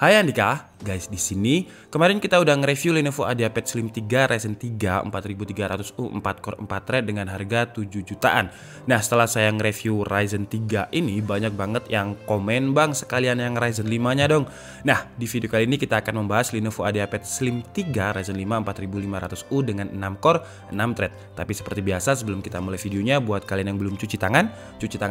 Hai Andika, guys di sini kemarin kita udah nge-review Lenovo IdeaPad Slim 3 Ryzen 3 4300U 4 core 4 thread dengan harga 7 jutaan. Nah, setelah saya nge-review Ryzen 3 ini banyak banget yang komen, "Bang, sekalian yang Ryzen 5-nya dong." Nah, di video kali ini kita akan membahas Lenovo IdeaPad Slim 3 Ryzen 5 4500U dengan 6 core 6 thread. Tapi seperti biasa sebelum kita mulai videonya, buat kalian yang belum cuci tangan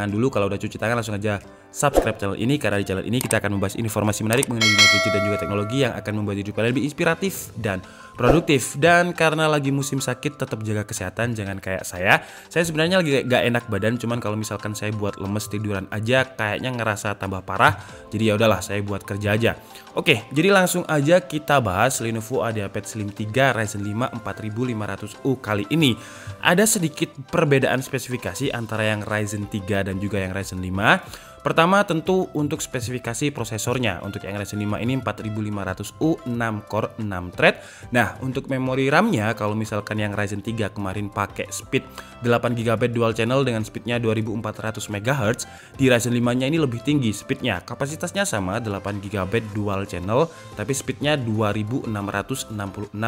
dulu. Kalau udah cuci tangan langsung aja subscribe channel ini, karena di channel ini kita akan membahas informasi menarik mengenai dunia gadget dan juga teknologi yang akan membuat hidup kalian lebih inspiratif dan produktif. Dan karena lagi musim sakit, tetap jaga kesehatan, jangan kayak saya. Saya sebenarnya lagi gak enak badan, cuman kalau misalkan saya buat lemes tiduran aja kayaknya ngerasa tambah parah. Jadi ya udahlah, saya buat kerja aja. Oke, jadi langsung aja kita bahas Lenovo IdeaPad Slim 3 Ryzen 5 4500U kali ini. Ada sedikit perbedaan spesifikasi antara yang Ryzen 3 dan juga yang Ryzen 5. Pertama tentu untuk spesifikasi prosesornya. Untuk yang Ryzen 5 ini 4500U 6 core 6 thread. Nah, untuk memori RAM-nya kalau misalkan yang Ryzen 3 kemarin pakai speed 8GB dual channel dengan speednya 2400 MHz, di Ryzen 5-nya ini lebih tinggi speednya. Kapasitasnya sama 8GB dual channel tapi speednya 2666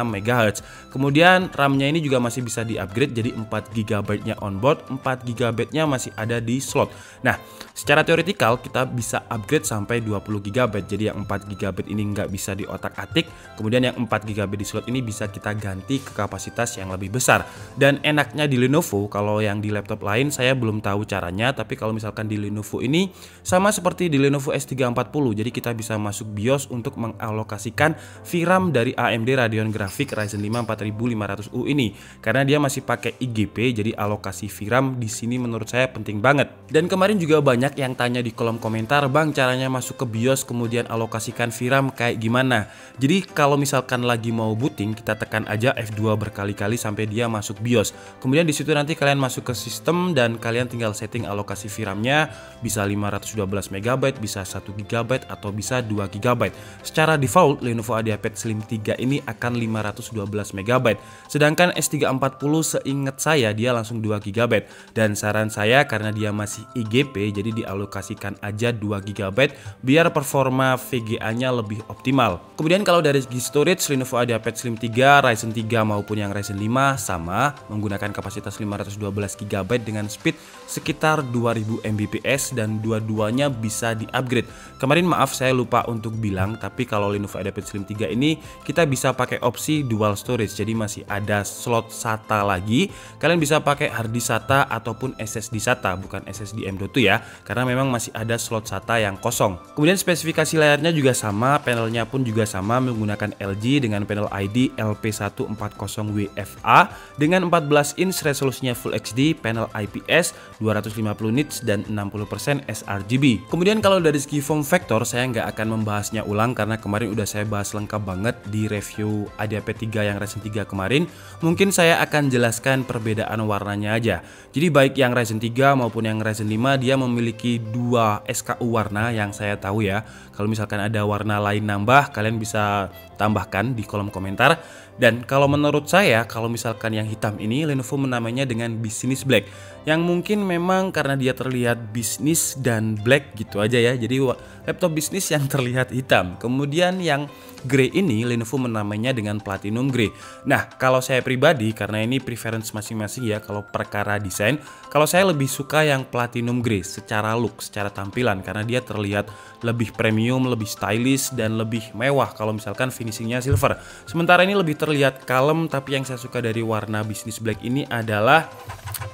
MHz. Kemudian RAM-nya ini juga masih bisa di-upgrade jadi 4GB-nya onboard, 4GB-nya masih ada di slot. Nah, secara teoretikal kita bisa upgrade sampai 20GB. Jadi yang 4GB ini nggak bisa di otak-atik. Kemudian yang 4GB di slot ini bisa kita ganti ke kapasitas yang lebih besar. Dan enaknya di Lenovo, kalau yang di laptop lain saya belum tahu caranya, tapi kalau misalkan di Lenovo ini sama seperti di Lenovo S340. Jadi kita bisa masuk BIOS untuk mengalokasikan VRAM dari AMD Radeon Graphics Ryzen 5 4500U ini. Karena dia masih pakai IGP, jadi alokasi VRAM di sini menurut saya penting banget. Dan kemarin juga banyak yang tanya di kolom komentar, "Bang, caranya masuk ke BIOS kemudian alokasikan VRAM kayak gimana?" Jadi kalau misalkan lagi mau booting, kita tekan aja F2 berkali-kali sampai dia masuk BIOS. Kemudian di situ nanti kalian masuk ke sistem dan kalian tinggal setting alokasi VRAM-nya, bisa 512 MB, bisa 1 GB atau bisa 2 GB. Secara default Lenovo IdeaPad Slim 3 ini akan 512 MB. Sedangkan S340 seingat saya dia langsung 2 GB. Dan saran saya karena dia masih IGP, jadi dialokasikan aja 2 GB biar performa VGA-nya lebih optimal. Kemudian kalau dari segi storage, Lenovo IdeaPad Slim 3 Ryzen 3 maupun yang Ryzen 5 sama menggunakan kapasitas 512 GB dengan speed sekitar 2000 Mbps dan dua-duanya bisa di-upgrade. Kemarin maaf saya lupa untuk bilang, tapi kalau Lenovo IdeaPad Slim 3 ini kita bisa pakai opsi dual storage. Jadi masih ada slot SATA lagi. Kalian bisa pakai harddisk SATA ataupun SSD SATA, bukan SSD M.2 ya, karena memang masih ada slot SATA yang kosong. Kemudian spesifikasi layarnya juga sama, panelnya pun juga sama menggunakan LG dengan panel ID LP140WFA dengan 14 inch resolusinya Full HD, panel IPS, 250 nits dan 60% sRGB. Kemudian kalau dari segi form factor saya nggak akan membahasnya ulang karena kemarin udah saya bahas lengkap banget di review IdeaPad 3 yang Ryzen 3 kemarin. Mungkin saya akan jelaskan perbedaan warnanya aja. Jadi baik yang Ryzen 3 maupun yang Ryzen 5 dia memiliki dua SKU warna yang saya tahu ya. Kalau misalkan ada warna lain nambah, kalian bisa tambahkan di kolom komentar. Dan kalau menurut saya, kalau misalkan yang hitam ini Lenovo menamainya dengan Business Black, yang mungkin memang karena dia terlihat bisnis dan black gitu aja ya. Jadi laptop bisnis yang terlihat hitam. Kemudian yang grey ini Lenovo menamainya dengan Platinum Grey. Nah, kalau saya pribadi, karena ini preference masing-masing ya, kalau perkara desain, kalau saya lebih suka yang Platinum Grey secara look, secara tampilan, karena dia terlihat lebih premium, lebih stylish, dan lebih mewah kalau misalkan finishingnya silver. Sementara ini lebih terlihat kalem, tapi yang saya suka dari warna Business Black ini adalah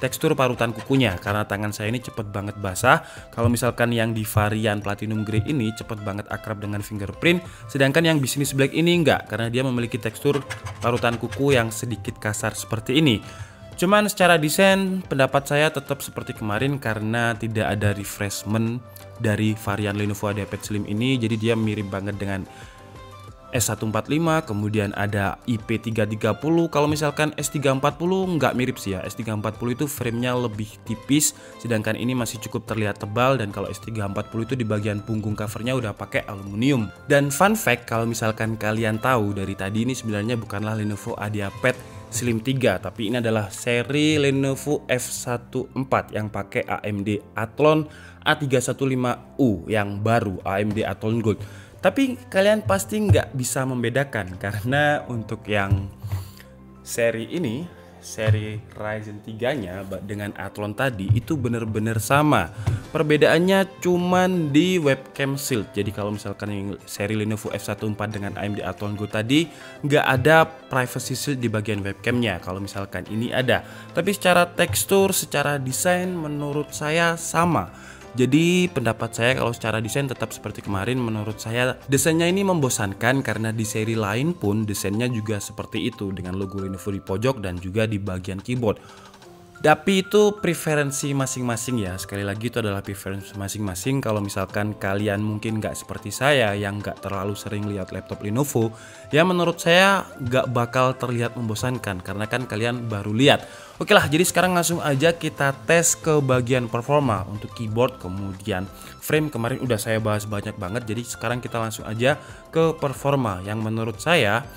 tekstur parutan kukunya, karena tangan saya ini cepet banget basah. Kalau misalkan yang di varian Platinum Grey ini cepet banget akrab dengan fingerprint, sedangkan yang Business Black ini enggak, karena dia memiliki tekstur parutan kuku yang sedikit kasar seperti ini. Cuman secara desain pendapat saya tetap seperti kemarin karena tidak ada refreshment dari varian Lenovo IdeaPad Slim ini, jadi dia mirip banget dengan S145, kemudian ada IP330. Kalau misalkan S340 nggak mirip sih ya. S340 itu framenya lebih tipis, sedangkan ini masih cukup terlihat tebal. Dan kalau S340 itu di bagian punggung covernya udah pakai aluminium. Dan fun fact, kalau misalkan kalian tahu dari tadi, ini sebenarnya bukanlah Lenovo IdeaPad Slim 3, tapi ini adalah seri Lenovo F14 yang pakai AMD Athlon A315U yang baru, AMD Athlon Gold. Tapi kalian pasti nggak bisa membedakan karena untuk yang seri ini, seri Ryzen 3-nya dengan Athlon tadi itu bener-bener sama. Perbedaannya cuman di webcam shield. Jadi kalau misalkan yang seri Lenovo F14 dengan AMD Athlon Go tadi nggak ada privacy shield di bagian webcamnya. Kalau misalkan ini ada. Tapi secara tekstur, secara desain menurut saya sama. Jadi pendapat saya kalau secara desain tetap seperti kemarin. Menurut saya desainnya ini membosankan karena di seri lain pun desainnya juga seperti itu dengan logo Lenovo di pojok dan juga di bagian keyboard. Tapi itu preferensi masing-masing ya. Sekali lagi itu adalah preferensi masing-masing. Kalau misalkan kalian mungkin nggak seperti saya yang nggak terlalu sering lihat laptop Lenovo, ya menurut saya nggak bakal terlihat membosankan karena kan kalian baru lihat. Oke lah, jadi sekarang langsung aja kita tes ke bagian performa untuk keyboard, kemudian frame kemarin udah saya bahas banyak banget. Jadi sekarang kita langsung aja ke performa yang menurut saya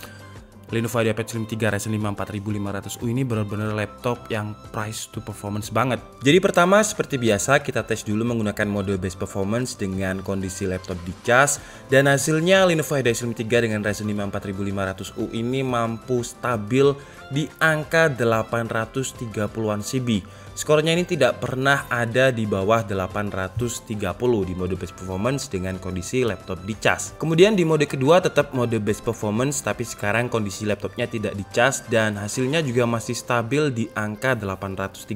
Lenovo IdeaPad Slim 3 Ryzen 5 4500U ini benar-benar laptop yang price to performance banget. Jadi pertama seperti biasa kita tes dulu menggunakan mode best performance dengan kondisi laptop dicas, dan hasilnya Lenovo IdeaPad Slim 3 dengan Ryzen 5 4500U ini mampu stabil di angka 830-an CB. Skornya ini tidak pernah ada di bawah 830 di mode best performance dengan kondisi laptop dicas. Kemudian di mode kedua tetap mode best performance, tapi sekarang kondisi laptopnya tidak dicas dan hasilnya juga masih stabil di angka 830.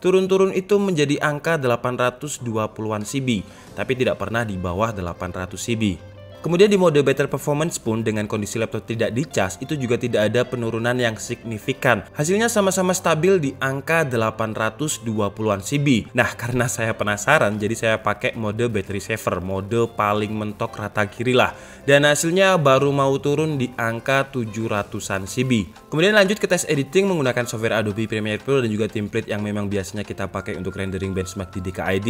Turun-turun itu menjadi angka 820-an CB, tapi tidak pernah di bawah 800 CB. Kemudian di mode better performance pun dengan kondisi laptop tidak dicas itu juga tidak ada penurunan yang signifikan. Hasilnya sama-sama stabil di angka 820-an CB. Nah, karena saya penasaran jadi saya pakai mode battery saver, mode paling mentok rata kiri lah. Dan hasilnya baru mau turun di angka 700-an CB. Kemudian lanjut ke tes editing menggunakan software Adobe Premiere Pro dan juga template yang memang biasanya kita pakai untuk rendering benchmark di DKID.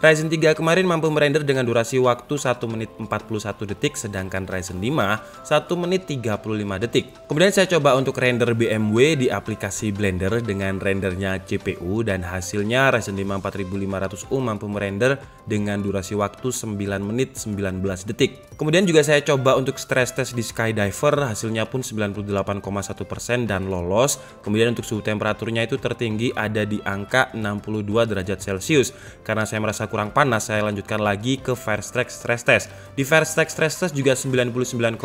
Ryzen 3 kemarin mampu merender dengan durasi waktu 1 menit 41 detik, sedangkan Ryzen 5 1 menit 35 detik. Kemudian saya coba untuk render BMW di aplikasi Blender dengan rendernya CPU dan hasilnya Ryzen 5 4500U mampu merender dengan durasi waktu 9 menit 19 detik. Kemudian juga saya coba untuk stress test di Skydiver, hasilnya pun 98,1% dan lolos. Kemudian untuk suhu temperaturnya itu tertinggi ada di angka 62 derajat Celcius. Karena saya merasa kurang panas, saya lanjutkan lagi ke Firestreak stress test. Di Firestreak stress test juga 99,2%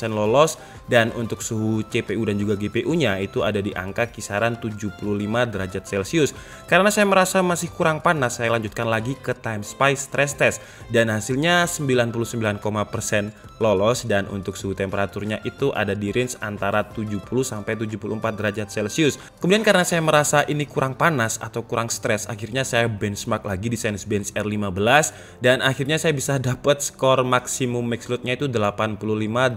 lolos, dan untuk suhu CPU dan juga GPU-nya itu ada di angka kisaran 75 derajat Celcius. Karena saya merasa masih kurang panas, saya lanjutkan lagi ke TimeSpy stress test dan hasilnya 99,% lolos, dan untuk suhu temperaturnya itu ada di range antara 70 sampai 74 derajat Celcius. Kemudian karena saya merasa ini kurang panas atau kurang stres, akhirnya saya benchmark lagi di Cinebench R15 dan akhirnya saya bisa dapat skor maksimum max load-nya itu 85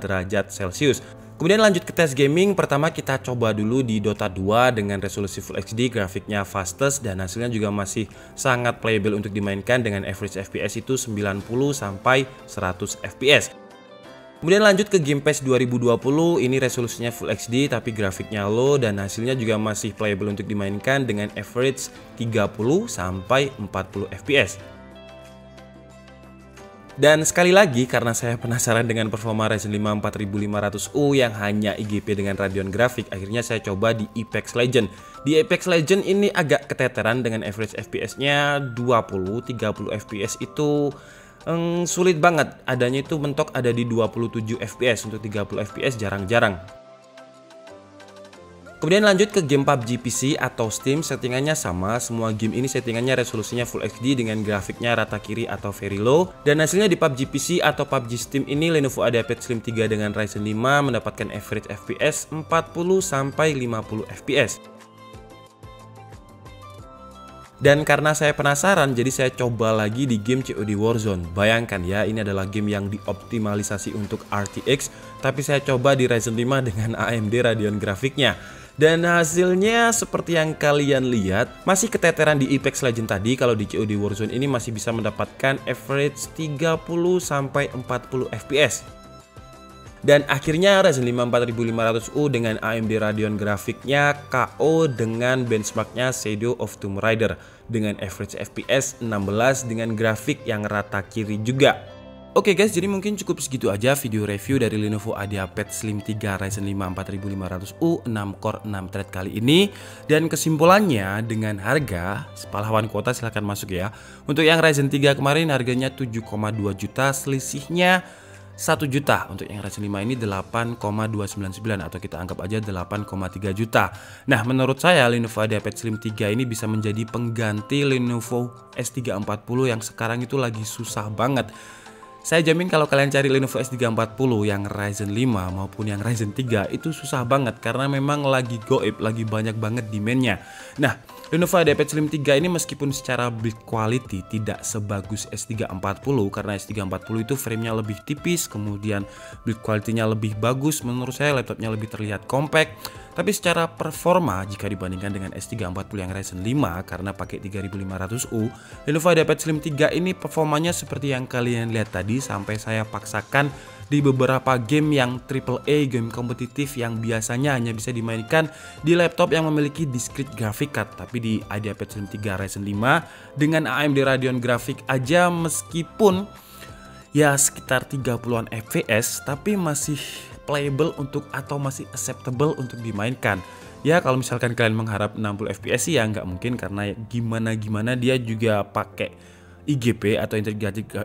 derajat Celcius. Kemudian lanjut ke tes gaming. Pertama kita coba dulu di Dota 2 dengan resolusi Full HD, grafiknya fastest dan hasilnya juga masih sangat playable untuk dimainkan dengan average FPS itu 90 sampai 100 FPS. Kemudian lanjut ke Game Pass 2020, ini resolusinya Full HD tapi grafiknya low dan hasilnya juga masih playable untuk dimainkan dengan average 30 sampai 40 FPS. Dan sekali lagi karena saya penasaran dengan performa Ryzen 5 4500U yang hanya IGP dengan Radeon Graphics, akhirnya saya coba di Apex Legends. Di Apex Legends ini agak keteteran dengan average FPS-nya 20-30 FPS itu sulit banget. Adanya itu mentok ada di 27 FPS, untuk 30 FPS jarang-jarang. Kemudian lanjut ke game PUBG PC atau Steam, settingannya sama. Semua game ini settingannya resolusinya Full HD dengan grafiknya rata kiri atau very low. Dan hasilnya di PUBG PC atau PUBG Steam ini Lenovo IdeaPad Slim 3 dengan Ryzen 5 mendapatkan average FPS 40 sampai 50 FPS. Dan karena saya penasaran, jadi saya coba lagi di game COD Warzone. Bayangkan ya, ini adalah game yang dioptimalisasi untuk RTX, tapi saya coba di Ryzen 5 dengan AMD Radeon grafiknya. Dan hasilnya seperti yang kalian lihat, masih keteteran di Apex Legends tadi. Kalau di COD Warzone ini masih bisa mendapatkan average 30 sampai 40 FPS. Dan akhirnya Ryzen 5 4500U dengan AMD Radeon grafiknya KO dengan benchmarknya Shadow of Tomb Raider dengan average FPS 16 dengan grafik yang rata kiri juga. Oke guys, jadi mungkin cukup segitu aja video review dari Lenovo IdeaPad Slim 3 Ryzen 5 4500U 6 core 6 thread kali ini. Dan kesimpulannya, dengan harga pahlawan kuota silahkan masuk ya. Untuk yang Ryzen 3 kemarin harganya 7,2 juta, selisihnya 1 juta. Untuk yang Ryzen 5 ini 8,299 atau kita anggap aja 8,3 juta. Nah, menurut saya Lenovo IdeaPad Slim 3 ini bisa menjadi pengganti Lenovo S340 yang sekarang itu lagi susah banget. Saya jamin kalau kalian cari Lenovo S340 yang Ryzen 5 maupun yang Ryzen 3 itu susah banget karena memang lagi goib, lagi banyak banget demand-nya. Nah, Lenovo IdeaPad Slim 3 ini meskipun secara build quality tidak sebagus S340 karena S340 itu framenya lebih tipis, kemudian build quality-nya lebih bagus, menurut saya laptopnya lebih terlihat compact. Tapi secara performa jika dibandingkan dengan S340 yang Ryzen 5 karena pakai 3500U, Lenovo IdeaPad Slim 3 ini performanya seperti yang kalian lihat tadi, sampai saya paksakan di beberapa game yang AAA, game kompetitif yang biasanya hanya bisa dimainkan di laptop yang memiliki discrete graphic card. Tapi di IdeaPad Slim 3 Ryzen 5 dengan AMD Radeon Graphics aja meskipun ya sekitar 30-an fps tapi masih playable untuk atau masih acceptable untuk dimainkan. Ya kalau misalkan kalian mengharap 60 fps sih ya nggak mungkin karena gimana dia juga pakai IGP atau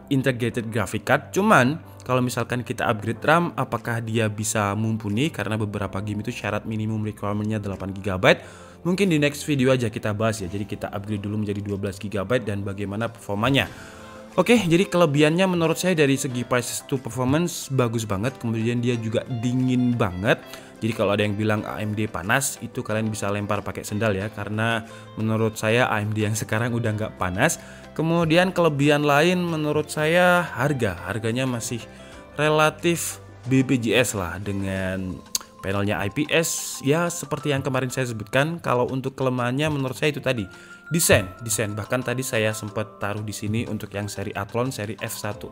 integrated graphic card. Cuman kalau misalkan kita upgrade RAM, apakah dia bisa mumpuni karena beberapa game itu syarat minimum requirement-nya 8 GB. Mungkin di next video aja kita bahas ya. Jadi kita upgrade dulu menjadi 12 GB dan bagaimana performanya. Oke, jadi kelebihannya menurut saya dari segi price to performance bagus banget. Kemudian dia juga dingin banget. Jadi kalau ada yang bilang AMD panas, itu kalian bisa lempar pakai sendal ya. Karena menurut saya AMD yang sekarang udah nggak panas. Kemudian kelebihan lain menurut saya harganya masih relatif BPJS lah dengan panelnya IPS. Ya seperti yang kemarin saya sebutkan. Kalau untuk kelemahannya menurut saya itu tadi. Desain bahkan tadi saya sempat taruh di sini untuk yang seri Athlon seri F14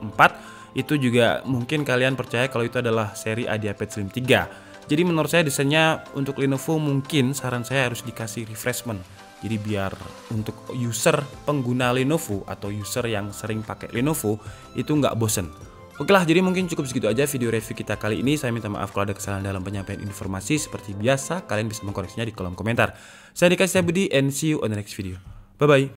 itu juga mungkin kalian percaya kalau itu adalah seri IdeaPad Slim 3. Jadi menurut saya desainnya untuk Lenovo mungkin saran saya harus dikasih refreshment. Jadi biar untuk user pengguna Lenovo atau user yang sering pakai Lenovo itu nggak bosen. Oke lah, jadi mungkin cukup segitu aja video review kita kali ini. Saya minta maaf kalau ada kesalahan dalam penyampaian informasi. Seperti biasa, kalian bisa mengkoreksinya di kolom komentar. Saya Dika Setiabudi and see you on the next video. Bye-bye.